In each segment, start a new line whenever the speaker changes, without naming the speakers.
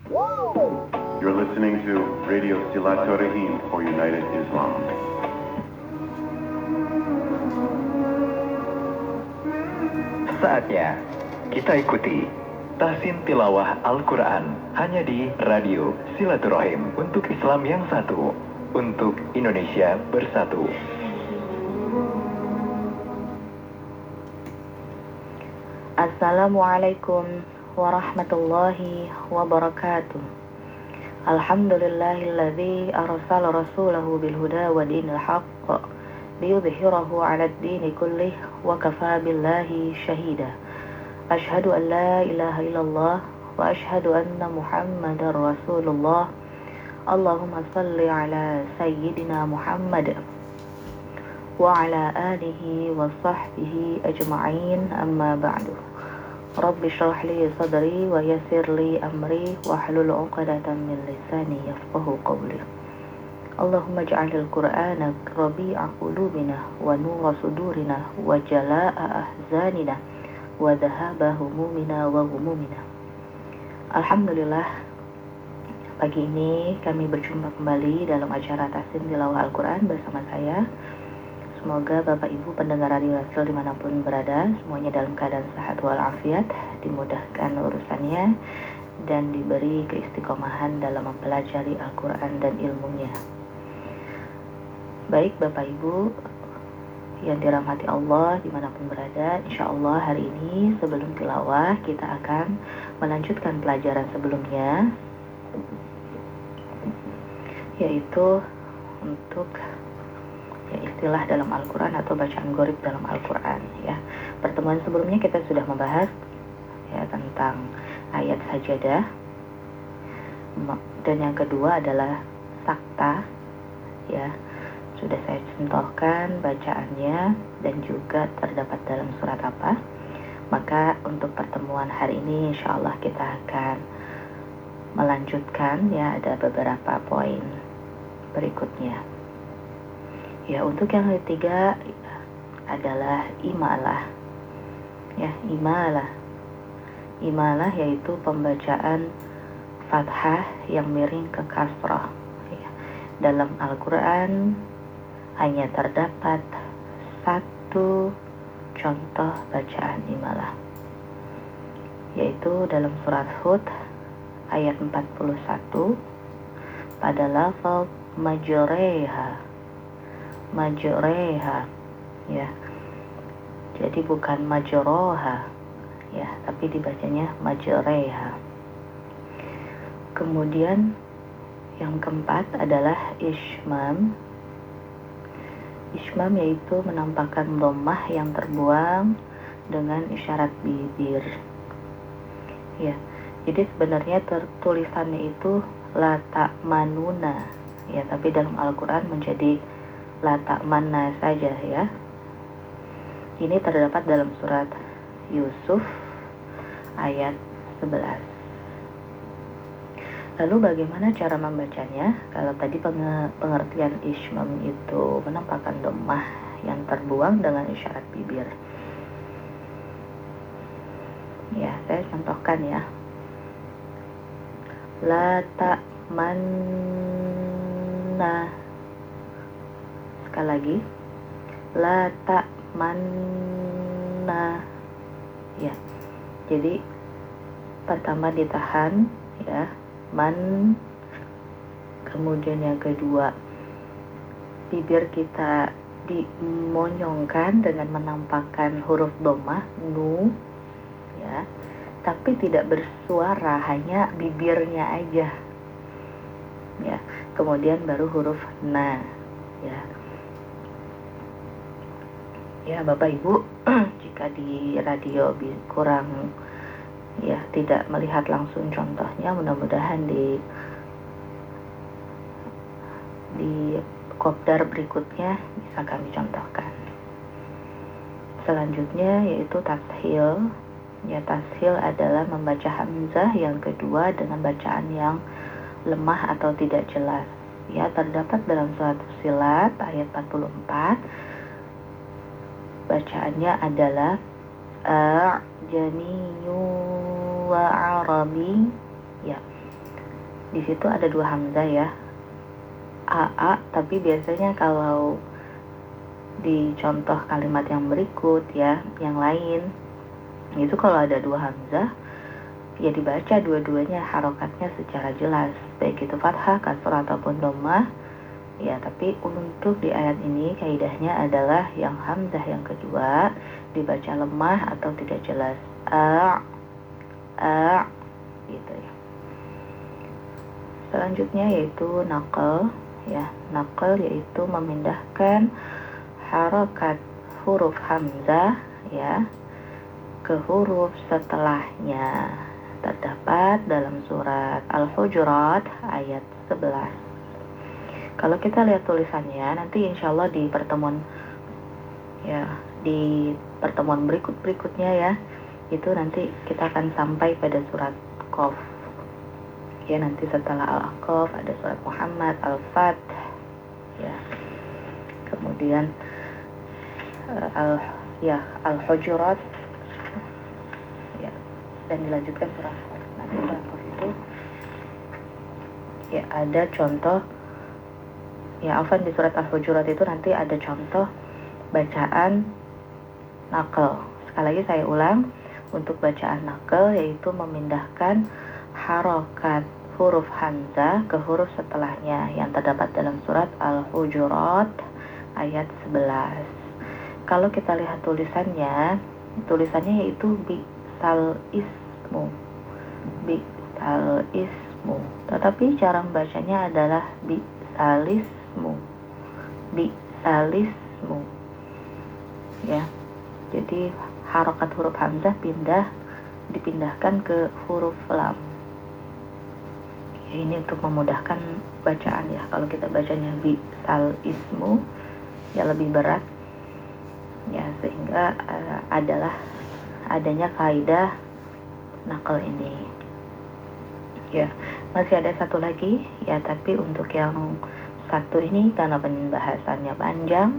You're listening to Radio Silaturahim for United Islam.
Saatnya kita ikuti Tahsin Tilawah Al-Quran hanya di Radio Silaturahim untuk Islam yang satu, untuk Indonesia bersatu.
Assalamualaikum warahmatullahi wabarakatuh. Alhamdulillahilladzi arsala rasulahu bilhuda wa dinil haqq liyudhhirahu 'alad dini kullih wa kafaa billahi shahida. Asyhadu an la ilaha illallah wa asyhadu anna Muhammadar Rasulullah. Allahumma salli ala sayyidina Muhammad wa ala alihi wa sahbihi ajma'in, amma ba'du. Rabbi shrah li sadri wa yassir li amri wahlul 'uqdatam min lisani yafqahu qawli. Allahumma ij'alil Qur'ana rabi'a qulubina wa nura sudurina wa jalaa'a ahzanina wa dhahaba humumina wa humumina. Alhamdulillah, pagi ini kami berjumpa kembali dalam acara Tahsin Tilawah Al-Quran bersama saya. Semoga Bapak Ibu pendengar Radio Rasul dimanapun berada, semuanya dalam keadaan sehat walafiat, dimudahkan urusannya, dan diberi keistiqomahan dalam mempelajari Al-Quran dan ilmunya. Baik Bapak Ibu yang dirahmati Allah dimanapun berada, insya Allah hari ini sebelum tilawah kita akan melanjutkan pelajaran sebelumnya, yaitu untuk istilah dalam Al-Quran atau bacaan gharib dalam Al-Quran. Pertemuan sebelumnya kita sudah membahas tentang ayat sajadah, dan yang kedua adalah sakta. Sudah saya contohkan bacaannya dan juga terdapat dalam surat apa. Maka untuk pertemuan hari ini insya Allah kita akan melanjutkan, ada beberapa poin berikutnya. Untuk yang ketiga adalah imalah. Imalah yaitu pembacaan fathah yang miring ke kasrah. Dalam Al-Quran hanya terdapat satu contoh bacaan imalah, yaitu dalam surat Hud ayat 41 pada lafaz majreha. Jadi bukan majroha, tapi dibacanya majreha. Kemudian yang keempat adalah ismam. Ismam yaitu menampakkan dhammah yang terbuang dengan isyarat bibir. Jadi sebenarnya tulisannya itu la ta'manuna, tapi dalam Al-Quran menjadi la ta'manna saja. Ini terdapat dalam surat Yusuf ayat 11. Lalu bagaimana cara membacanya? Kalau tadi pengertian ismam itu menampakkan dhammah yang terbuang dengan isyarat bibir. Saya contohkan La ta'manna. Sekali lagi. La ta'manna. Jadi pertama ditahan, man, kemudian yang kedua bibir kita dimonyongkan dengan menampakkan huruf dhammah nu, tapi tidak bersuara, hanya bibirnya aja, kemudian baru huruf na, Bapak Ibu jika di radio kurang tidak melihat langsung contohnya, mudah-mudahan di kopdar berikutnya bisa kami contohkan. Selanjutnya yaitu tashil. Tashil adalah membaca hamzah yang kedua dengan bacaan yang lemah atau tidak jelas. Terdapat dalam surat Fussilat ayat 44. Bacaannya adalah a'jamiyyu wa arabi. Di situ ada 2 hamzah ya, AA, tapi biasanya kalau di contoh kalimat yang berikut ya, yang lain, itu kalau ada 2 hamzah, ya dibaca dua-duanya harokatnya secara jelas, baik itu fathah, kasrah ataupun dhammah. Ya, tapi untuk di ayat ini kaidahnya adalah yang hamzah yang kedua dibaca lemah atau tidak jelas. A gitu ya. Selanjutnya yaitu naqal ya. Naqal yaitu memindahkan harokat huruf hamzah ya ke huruf setelahnya. Terdapat dalam surat Al-Hujurat ayat 11. Kalau kita lihat tulisannya nanti insyaallah di pertemuan berikutnya ya, itu nanti kita akan sampai pada surat Qaf. Ya, nanti setelah Al-Ahqaf ada surat Muhammad, Al-Fath ya. Kemudian Al-Hujurat ya, dan dilanjutkan surat Qaf. Nanti surat Qaf itu ya ada contoh ya, di surat Al-Hujurat itu nanti ada contoh bacaan naqal. Sekali lagi saya ulang, untuk bacaan naqal yaitu memindahkan harokat huruf hamzah ke huruf setelahnya yang terdapat dalam surat Al-Hujurat ayat 11. Kalau kita lihat tulisannya yaitu bi'sal ismu, tetapi cara membacanya adalah bi'salismu ya. Jadi harokat huruf hamzah dipindahkan ke huruf lam ya, ini untuk memudahkan bacaan ya. Kalau kita bacanya bi'salismu ya lebih berat ya, sehingga adanya kaidah naqal ini ya. Masih ada satu lagi ya, tapi untuk yang satu ini karena pembahasannya panjang,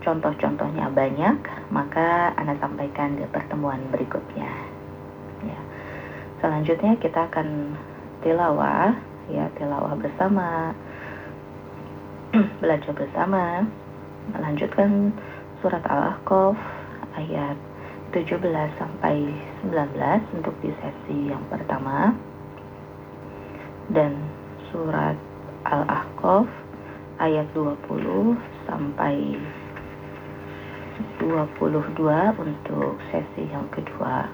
contoh-contohnya banyak, maka Anda sampaikan di pertemuan berikutnya ya. Selanjutnya kita akan tilawah bersama belajar bersama, melanjutkan surat Al-Ahqaf ayat 17 sampai 19 untuk di sesi yang pertama, dan surat Al-Ahqaf ayat 20 sampai 22 untuk sesi yang kedua.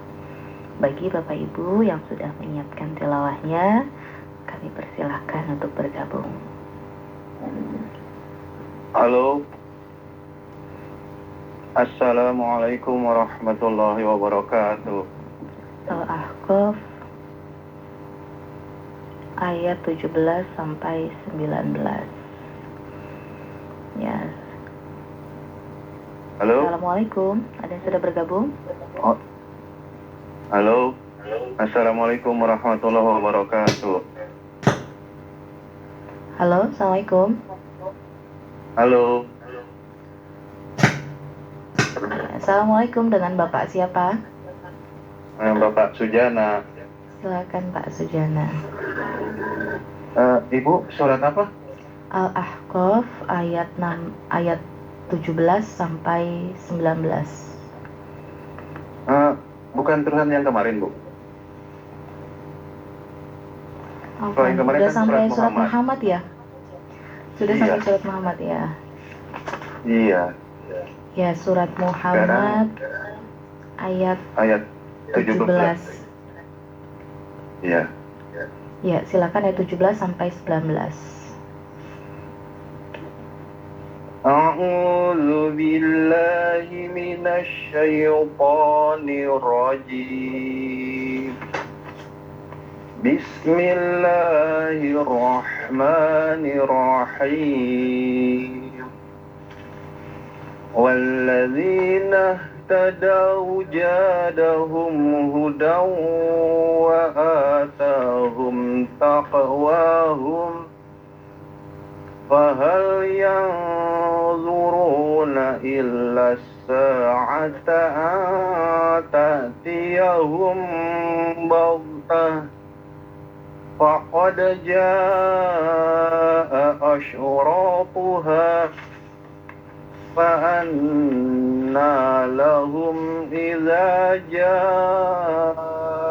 Bagi Bapak Ibu yang sudah menyiapkan tilawahnya, kami persilahkan untuk bergabung.
Halo. Assalamualaikum warahmatullahi wabarakatuh.
Al-Ahqaf ayat 17 sampai 19. Ya.
Halo.
Assalamualaikum. Ada yang sudah bergabung?
Oh. Halo. Assalamualaikum warahmatullahi wabarakatuh.
Halo, Assalamualaikum.
Halo.
Assalamualaikum, dengan Bapak siapa?
Bapak Sujana.
Silakan Pak Sujana.
Ibu, surat apa?
Al-Ahqaf ayat 17 sampai 19.
Bukan tulisan yang kemarin, Bu.
Sudah kan sampai surat Muhammad ya? Sudah
iya.
Sampai surat Muhammad ya?
Iya.
Ya, surat Muhammad ayat 17.
Iya.
Ya, silakan ayat 17 sampai 19.
A'udzu billahi minasy syaithanir rajim. Bismillahirrahmanirrahim. Walladzina ihtadaw zadahum hudaw wa atahum taqwahum fahal yanzuruna illa as-sa'ata an ta'tiyahum baghtah فقد جاء أشراطها فأنى لهم إذا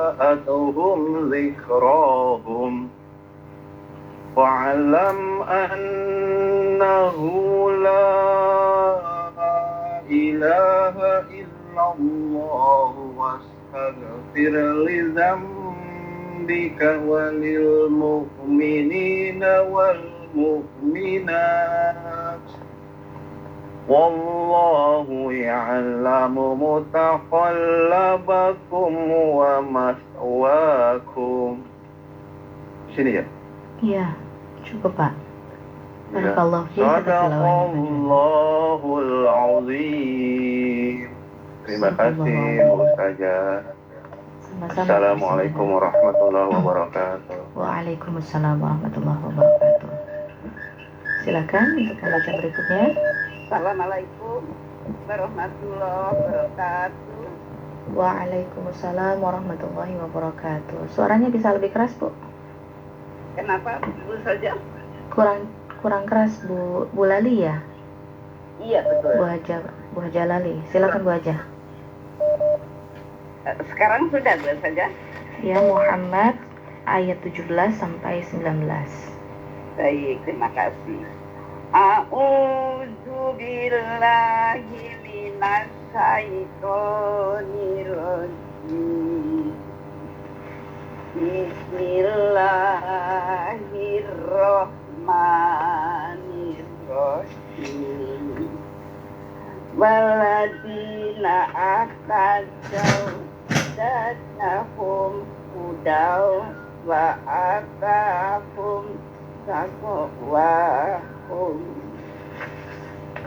جاءتهم ذكراهم واعلم أنه لا إله إلا الله واستغفر لذنبك وللمؤمنين والمؤمنات والله يعلم متقلبكم ومثواكم. Sini ya?
Iya, cukup Pak. Barakallahu fiik atas tilawahannya.
Sadaqallahul azim. Terima kasih Bu Ustazah.
Sama-sama.
Assalamualaikum warahmatullahi wabarakatuh.
Waalaikumsalam warahmatullahi wabarakatuh. Silakan untuk pembaca berikutnya.
Assalamualaikum warahmatullahi wabarakatuh.
Waalaikumsalam warahmatullahi wabarakatuh. Suaranya bisa lebih keras, Bu?
Kenapa Bu saja?
Kurang keras, Bu Lali ya?
Iya betul.
Bu Haja Lali. Silakan Bu Haja.
Sekarang sudah Bu saja?
Ya, Muhammad ayat 17 sampai 19.
Baik, terima kasih. A'udzu billahi minasy syaithanir rajim. Bismillahirrahmanirrahim. Waladina akadau dadahum hudau wa akahum sakwahum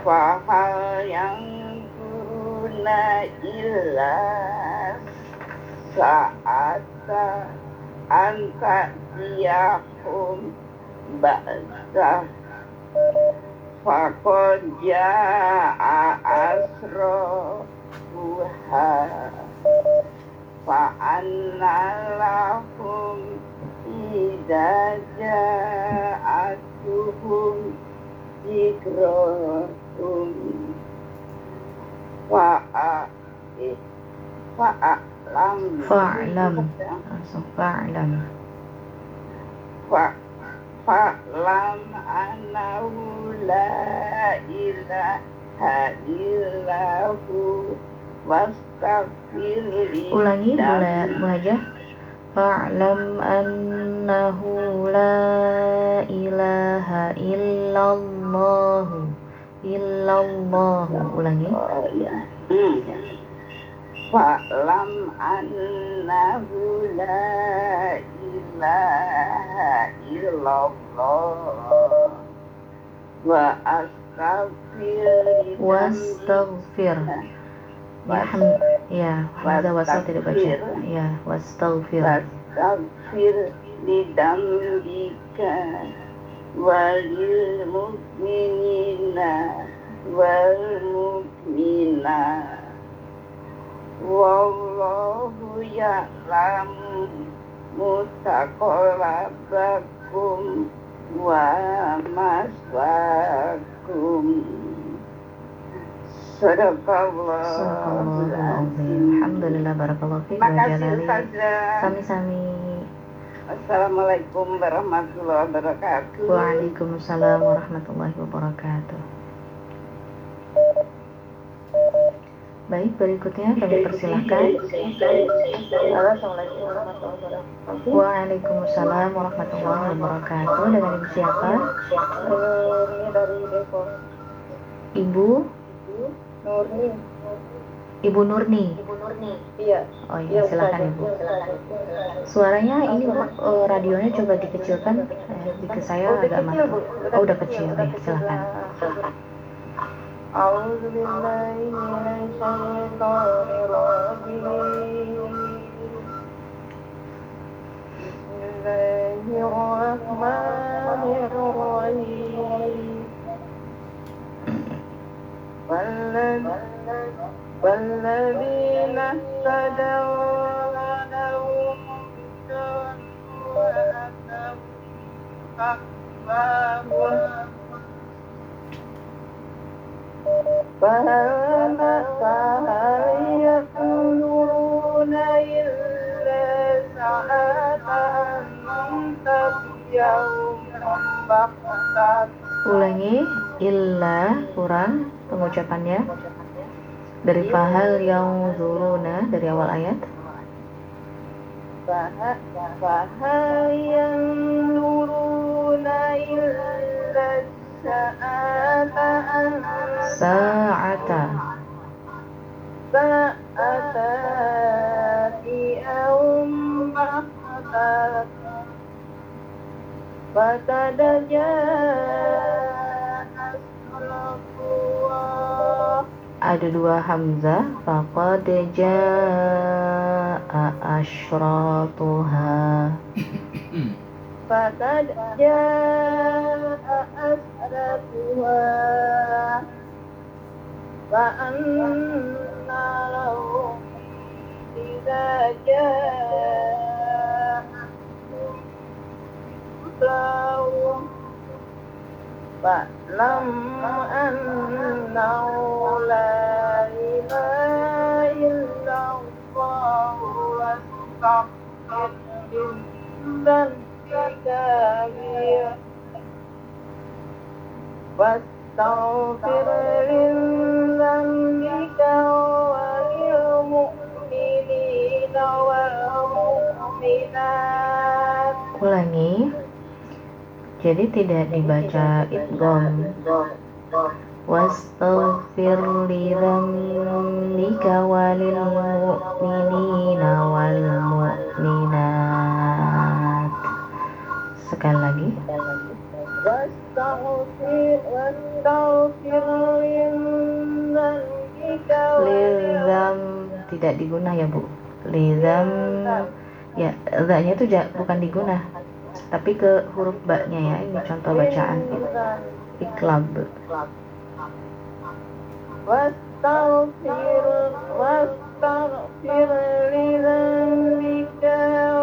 fahal yang turuna illa sa'ata anta diyahum ba'dah faqad ja'a asroha fa'anna lahum idza ja'atuhum zikrahum
Fa'lam
annahu la ilaha illahu wastaghfir li.
Ulangi Bu Haja. Fa'lam annahu la ilaha illallahu. Ulangi.
Fa'lam annahu la ilaha illallah wa
wastaghfir. Ya, hamzah wasal tidak baca. Ya, wastaghfir.
Wastaghfir lidambika walil mu'minina wal mu'minat wallahu ya'lamu mutaqallabakum wa maswaakum. Sadaqallahul azim.
Alhamdulillah, barakallahu fiik.
Terima kasih Ustazah.
Sami-sami.
Assalamualaikum warahmatullahi wabarakatuh.
Waalaikumsalam warahmatullahi wabarakatuh. Baik, berikutnya kami persilahkan.
Assalamualaikum warahmatullahi wabarakatuh.
Waalaikumsalam warahmatullahi wabarakatuh. Dengan ibu siapa?
Nurni dari Depok.
Ibu
Nurni.
Ibu Nurni.
Iya.
Oh iya, silakan Ibu. Suaranya ini radionya coba dikecilkan. Jika saya agak mati. Oh, udah kecil ya, silakan.
A'udzu billahi minasy syaithanir rajim. Bismillahirrahmanirrahim. والذين اهتدوا لهم فهل ينظرون إلا ساعة أن تأتيهم بغتة.
Ulangi, illa kurang pengucapannya. Dari fahal yang zuruna dari awal ayat.
فهل ينظرون إلا الساعة أن
Sa'ata.
تأتيهم بغتة فقد جاء أشرافها.
Ada dua hamzah. Faqad jaa'a asyratuha.
فقد جاء أشرافها فأنى لهم إذا جاءتهم بصرهم فاعلم أنه لا إله إلا الله واستغفر لذنبك واستغفر لذنبك وللمؤمنين والمؤمنات.
Ulangi. Jadi tidak dibaca idgham. Wastaghfir li dzambika walil mu'minina wal mu'minat. Sekali lagi.
واستغفر لذنبك
Lizam tidak digunah ya Bu. Lizam ya, za-nya itu bukan digunah, tapi ke huruf ba-nya ya. Ini contoh bacaan iklab.
واستغفر لذنبك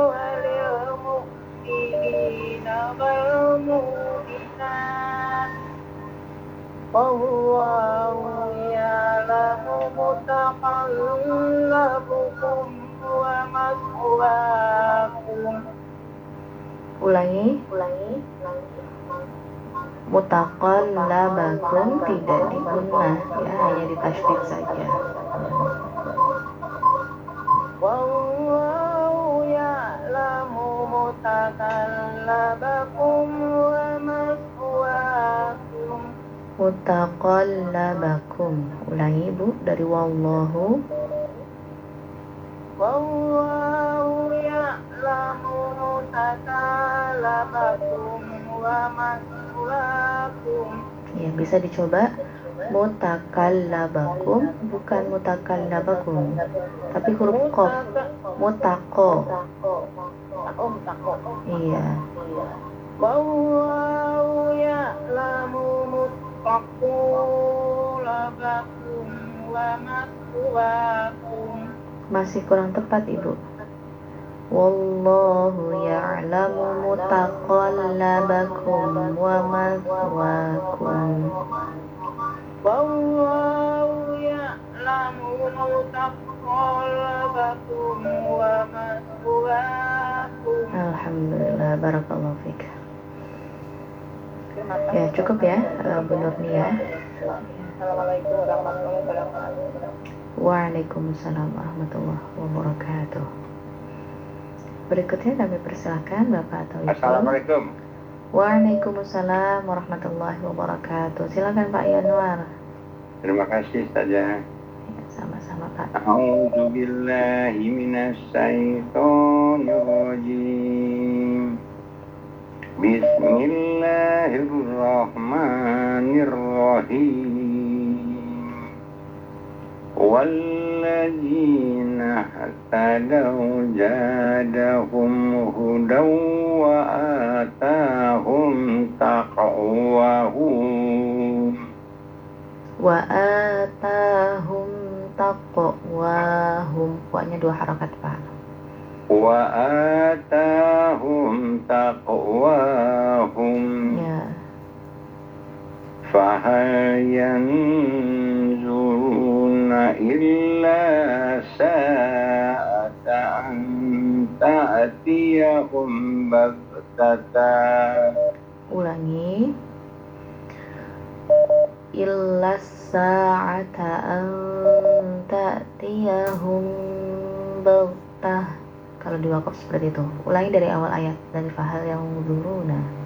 وللمؤمنين والمؤمنات والله يعلم متقلبكم ومثواكم.
Ulangi. Mutaqallabakum tidak digunah ya, hanya ditasydid saja.
Wallahu ya'lamu mutaqallabakum wa maswaakum.
Mutaqallabakum. Ulangi Bu, dari wallahu.
Wallahu ya'lamu mutaqallabakum wa maswaakum.
Ya, bisa dicoba. Mutaqallabakum bukan mutaqallabakum, tapi huruf qaf. Mutaqo. Iya.
Wallahu ya'lamu mutaqallabakum wa maswaakum.
Masih kurang tepat Ibu. Wallahu ya'lamu mutaqallabakum wa maswaakum.
Wallahu ya'lamu mutaqallabakum wa maswaakum.
Alhamdulillah, barakallahu fik. Ya, cukup ya Bu Nurnia.
Assalamualaikum warahmatullahi wabarakatuh.
Waalaikumsalam warahmatullahi wabarakatuh. Berikutnya kami persilakan Bapak atau Ibu.
Assalamualaikum.
Waalaikumsalam warahmatullahi wabarakatuh. Silakan Pak Yanuar.
Terima kasih saja.
Ya, sama-sama Pak.
A'udzu billahi minasy syaithanir rajim. Bismillahirrahmanirrahim. Walladzina ihtadaw zadahum hudaw wa atahum taqwahum.
Wa atahum taqwahum. Wa-nya 2 harakat Pak.
Wa atahum taqwahum. فهل ينظرون إلا ساعة أن تأتيهم بغتة.
Ulangi. Illa sa'ata an ta'tiyahum baghtah. Kalau di wakaf seperti itu. Ulangi dari awal ayat, dari fahal yang zuruna.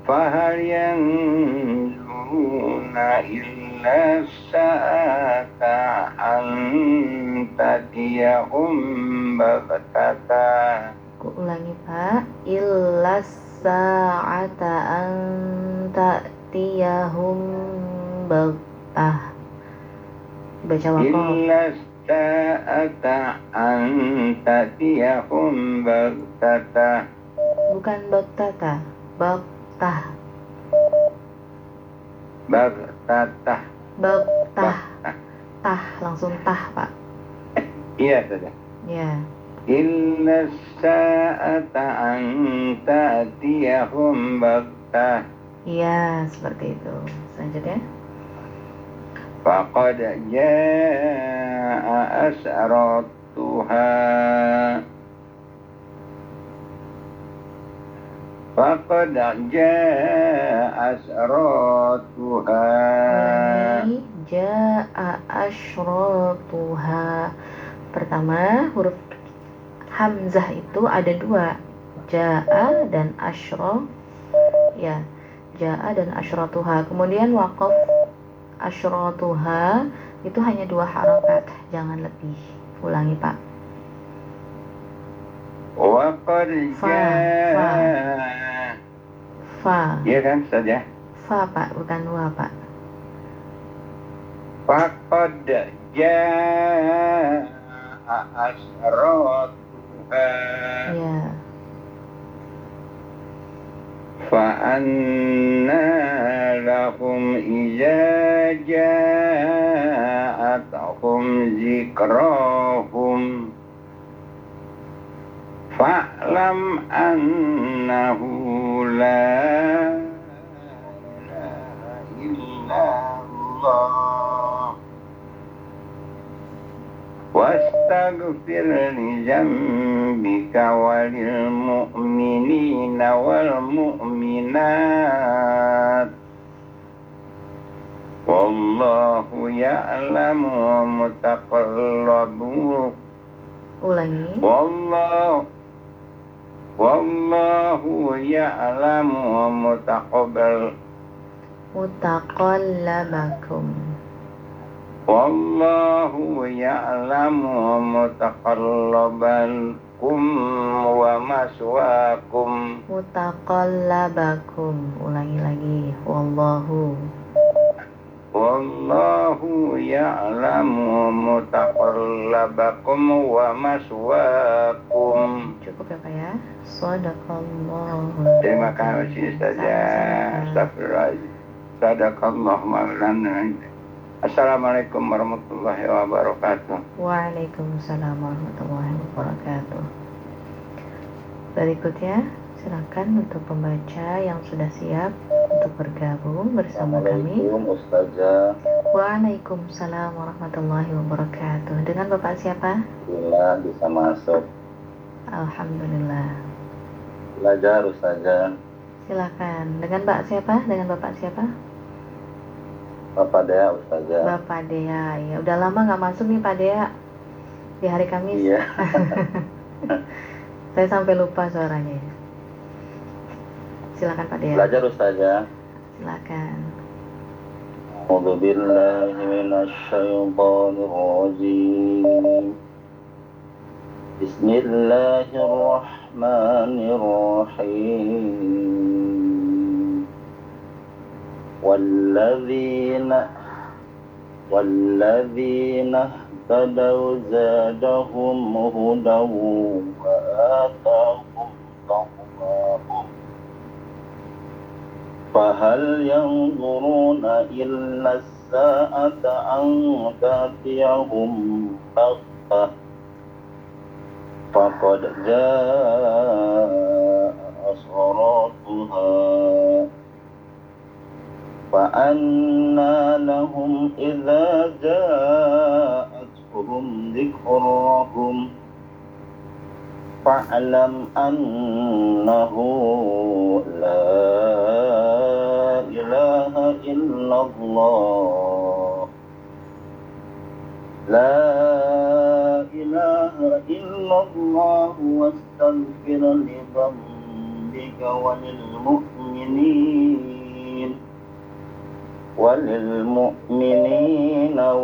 فهل ينظرون إلا الساعة أن تأتيهم بغتة.
Ulangi Pak. Illa sa'ata an ta'tiyahum baghtah. Baca wakaf.
إلا الساعة أن تأتيهم بغتة.
Bukan baghtata, baghtah.
Baghtah.
Baghtah. Tah, langsung tah Pak.
Iya saja.
Ya.
Inna sa'ata an ta'tiyahum baghtah.
Iya, seperti itu. Selanjutnya.
Faqad jaa'a as'aratuha. Faqad jaa'a as'aratuha.
Ulangi. Ja'a asyratuha. Pertama, huruf hamzah itu ada dua. Ja'a dan asyra. Ya, ja'a dan asyratuha. Kemudian waqaf asyratuha itu hanya 2 harakat, jangan lebih. Ulangi Pak.
Waqad
Fa.
jaa'a.
Fa.
Iya kan saja.
Fa Pak, bukan wa Pak.
Faqad jaa'a as'aratuha.
Ya.
فأنى لهم إذا جاءتهم ذكراهم فاعلم أنه لا إله إلا الله واستغفر لذنبك وللمؤمنين والمؤمنات والله يعلم متقلبكم.
Ulangi.
والله يعلم
Mutaqallabakum.
والله يعلم متقلبكم ومثواكم.
Mutaqallabakum. Ulangi lagi. Wallahu.
والله يعلم متقلبكم ومثواكم.
Cukup ya Pak ya. Shadaqallahu.
Terima kasih saja. Astagfirullahaladzim. Sadaqallahu maulana. Assalamualaikum warahmatullahi wabarakatuh.
Waalaikumsalam warahmatullahi wabarakatuh. Berikutnya, silakan untuk pembaca yang sudah siap untuk bergabung bersama kami.
Assalamualaikum Ustazah.
Waalaikumsalam warahmatullahi wabarakatuh. Dengan Bapak siapa?
Alhamdulillah bisa masuk.
Alhamdulillah.
Belajar Ustazah.
Silakan. Dengan Mbak siapa? Dengan Bapak siapa?
Bapak Dea Ustazah.
Bapak Dea. Ya, udah lama nggak masuk nih Pak Dea di hari Kamis.
Iya.
Saya sampai lupa suaranya. Silakan Pak Dea.
Belajar Ustazah.
Silakan.
A'udzu billahi minasy syaithanir rajim. Bismillahirrahmanirrahim. والذين اهتدوا زادهم هدى وآتاهم تقواهم فهل ينظرون إلا الساعة أن تأتيهم بغتة فقد جاء حسراتها فأنى لهم إذا جاءتهم ذكرهم فاعلم أنه لا إله إلا الله لا إله إلا الله واستغفر لذنبك وللمؤمنين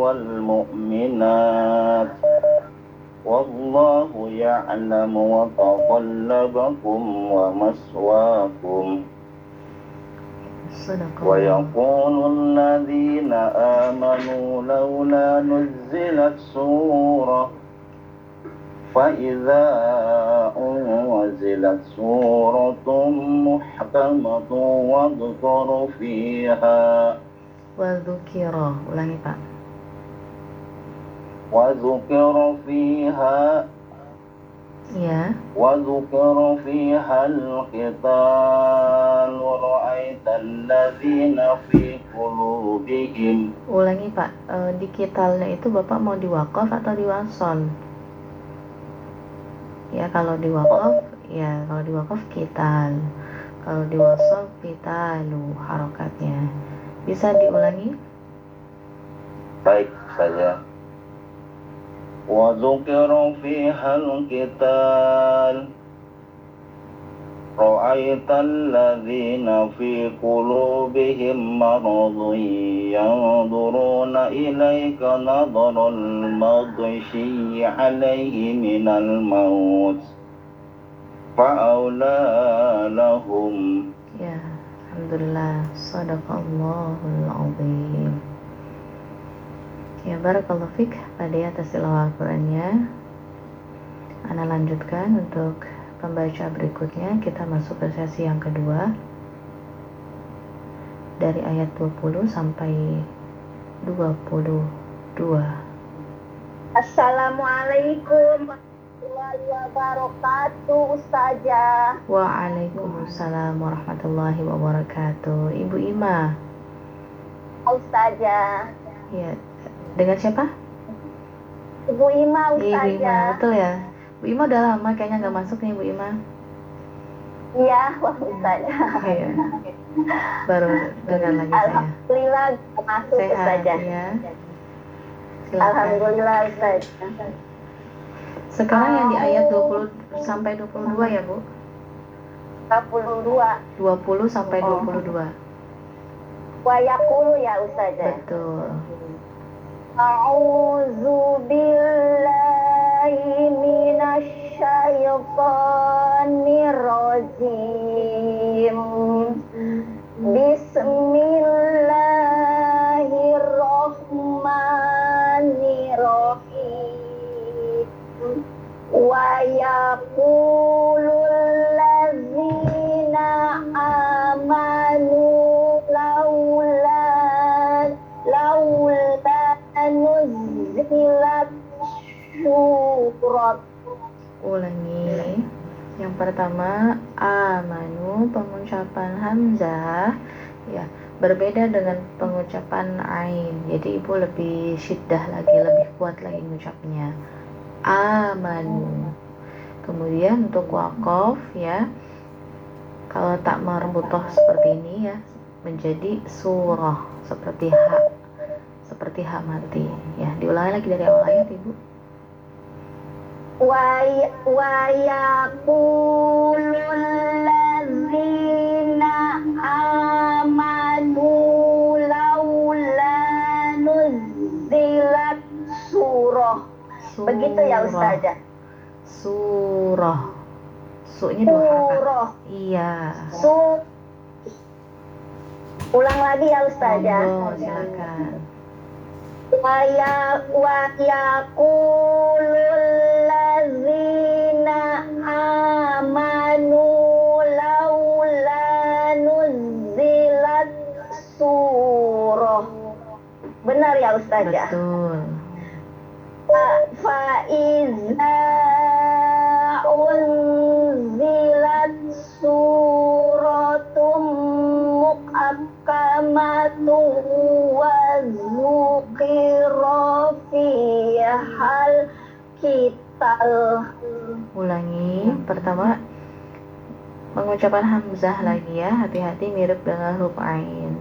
والمؤمنات والله يعلم متقلبكم ومثواكم ويقول الذين آمنوا لولا نزلت سورة فإذا أنزلت سورة محكمة
Wadzukira, ulangi Pak.
وذكر فيها
Ya.
وذكر فيها القتال ورأيت الذين في قلوبهم.
Ulangi Pak, di kitalnya itu Bapak mau diwakaf atau diwasol? Ya kalau diwakaf kital. Kalau diwasol kitalu harokatnya. Bisa diulangi?
Baik saja. وذكر فيها القتال رأيت الذين في قلوبهم مرض ينظرون إليك نظر المغشي عليه من الموت فأولى لهم.
Ya, alhamdulillah, sadaqallahul azim. Ya, barakallahu fik pada atas tilawah Al-Qur'annya. Ana lanjutkan untuk pembaca berikutnya. Kita masuk ke sesi yang kedua dari ayat 20 sampai 22.
Assalamualaikum warahmatullahi wabarakatuh, Ustazah.
Waalaikumsalam warahmatullahi wabarakatuh. Ibu Ima.
Ustazah.
Ya, dengan siapa?
Ibu Ima,
Ibu Ima,
Ustazah.
betul ya. Bu Ima udah lama kayaknya nggak masuk nih Bu Ima.
Iya, Ustazah.
Iya. Baru dengar lagi saya.
Alhamdulillah masuk,
Sehat
Ustazah.
ya. Silakan.
Alhamdulillah, Ustazah.
Sekarang yang di ayat 20 sampai 22 ya Bu.
22.
20 sampai 22.
Wa yaqulu ya Ustazah.
Betul.
A'udzu billahi minasy syaithanir rajim. Bismillahirrahmanirrahim. Wa yaqulul ladzina amanu laula nuzilat surat.
Ulangi. Yang pertama, amanu, pengucapan hamzah ya, berbeda dengan pengucapan ain. Jadi Ibu lebih syiddah lagi, lebih kuat lagi mengucapnya. Amanu. Kemudian untuk waqaf ya, kalau tak marbutoh seperti ini ya, menjadi surah seperti hak mati ya. Diulangi lagi dari awal ayat Ibu.
Wa yaqulul ladzina amanu laula nuzilat surah. Begitu ya Ustazah.
Surah. Su-nya 2 harakat.
Surah.
Iya.
Ulang lagi ya Ustazah.
Oh, silakan.
Wa yaqulul ladzina amanu laula nuzilat surah. Benar ya Ustazah?
Betul.
Fa iza unzilat surah Qital.
Ulangi. Pertama, mengucapkan hamzah lagi ya, hati-hati mirip dengan huruf ain.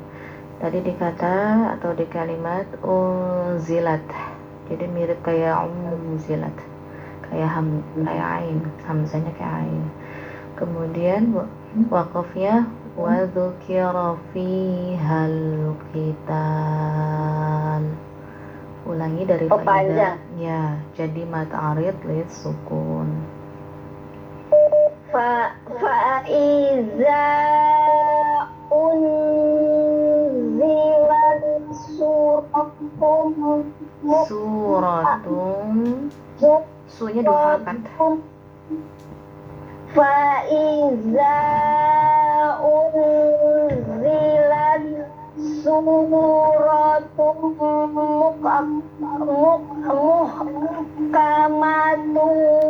Tadi di kata atau di kalimat unzilat, jadi mirip kayak unzilat, kayak kayak ain, hamzahnya kayak ain. Kemudian wakafnya wa dzukira fihal qital. Ulangi dari
Oh,
faidah
panjang.
ya, jadi mat arid lid sukun.
Fa'iza unzilat suratun
Suratun, sunya dua harakat.
Fa'iza unzilat suratun muhkamatun